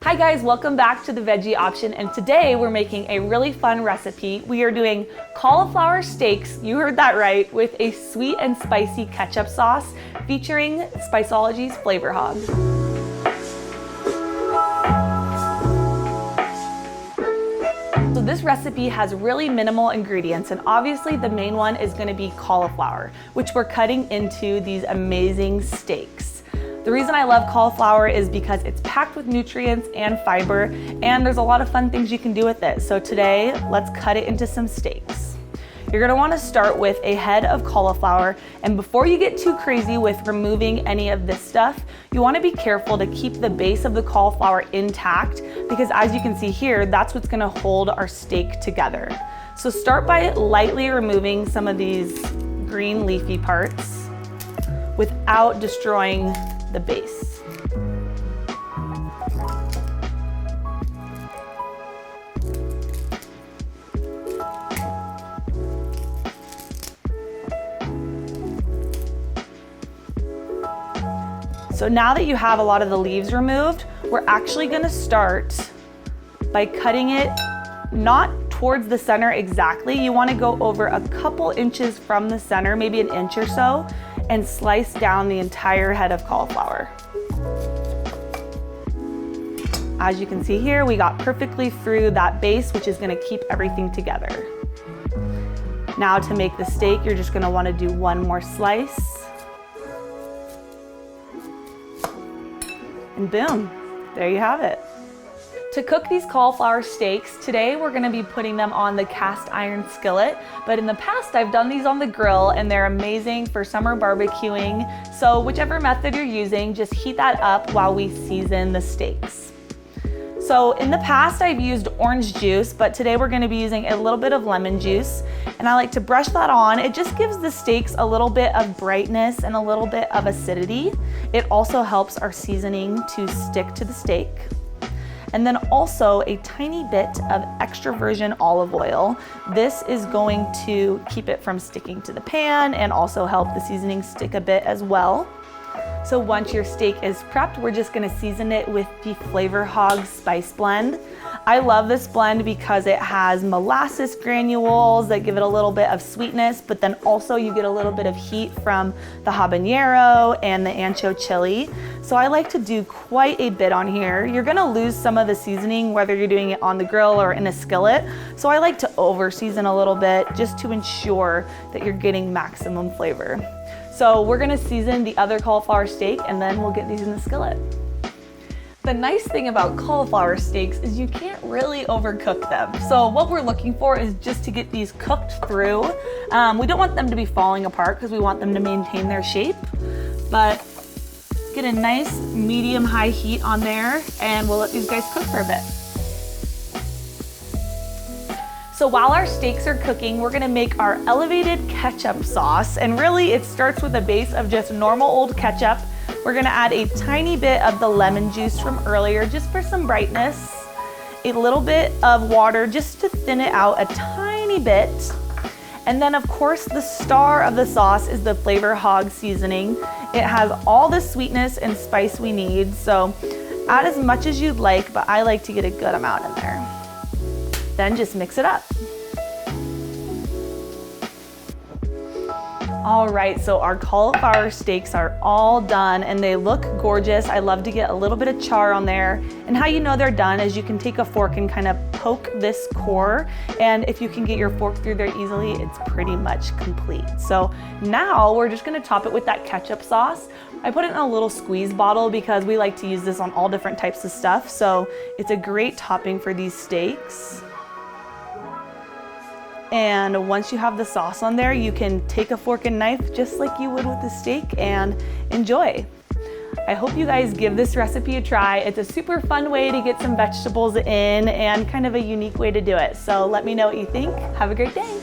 Hi guys, welcome back to the veggie option, and today we're making a really fun recipe. We are doing cauliflower steaks, you heard that right, with a sweet and spicy ketchup sauce featuring Spiceology's Flavor Hog. So this recipe has really minimal ingredients, and obviously the main one is going to be cauliflower, which we're cutting into these amazing steaks. The reason I love cauliflower is because it's packed with nutrients and fiber, and there's a lot of fun things you can do with it. So today, let's cut it into some steaks. You're gonna wanna start with a head of cauliflower, and before you get too crazy with removing any of this stuff, you wanna be careful to keep the base of the cauliflower intact, because as you can see here, that's what's gonna hold our steak together. So start by lightly removing some of these green leafy parts without destroying the base. So now that you have a lot of the leaves removed, we're actually going to start by cutting it not towards the center exactly. You want to go over a couple inches from the center, maybe an inch or so, and slice down the entire head of cauliflower. As you can see here, we got perfectly through that base, which is gonna keep everything together. Now to make the steak, you're just gonna wanna do one more slice. And boom, there you have it. To cook these cauliflower steaks, today we're gonna be putting them on the cast iron skillet, but in the past I've done these on the grill and they're amazing for summer barbecuing. So whichever method you're using, just heat that up while we season the steaks. So in the past I've used orange juice, but today we're gonna be using a little bit of lemon juice, and I like to brush that on. It just gives the steaks a little bit of brightness and a little bit of acidity. It also helps our seasoning to stick to the steak. And then also a tiny bit of extra virgin olive oil. This is going to keep it from sticking to the pan and also help the seasoning stick a bit as well. So once your steak is prepped, we're just gonna season it with the Flavor Hog spice blend. I love this blend because it has molasses granules that give it a little bit of sweetness, but then also you get a little bit of heat from the habanero and the ancho chili. So I like to do quite a bit on here. You're gonna lose some of the seasoning whether you're doing it on the grill or in a skillet. So I like to over season a little bit just to ensure that you're getting maximum flavor. So we're gonna season the other cauliflower steak and then we'll get these in the skillet. The nice thing about cauliflower steaks is you can't really overcook them. So what we're looking for is just to get these cooked through. We don't want them to be falling apart because we want them to maintain their shape, but get a nice medium-high heat on there and we'll let these guys cook for a bit. So while our steaks are cooking, we're gonna make our elevated ketchup sauce, and really it starts with a base of just normal old ketchup. We're gonna add a tiny bit of the lemon juice from earlier just for some brightness, a little bit of water just to thin it out a tiny bit, and then of course the star of the sauce is the Flavor Hog seasoning. It has all the sweetness and spice we need, so add as much as you'd like, but I like to get a good amount in there. Then just mix it up. All right, so our cauliflower steaks are all done and they look gorgeous. I love to get a little bit of char on there. And how you know they're done is you can take a fork and kind of poke this core. And if you can get your fork through there easily, it's pretty much complete. So now we're just gonna top it with that ketchup sauce. I put it in a little squeeze bottle because we like to use this on all different types of stuff. So it's a great topping for these steaks. And once you have the sauce on there, you can take a fork and knife just like you would with the steak and enjoy. I hope you guys give this recipe a try. It's a super fun way to get some vegetables in and kind of a unique way to do it. So let me know what you think. Have a great day.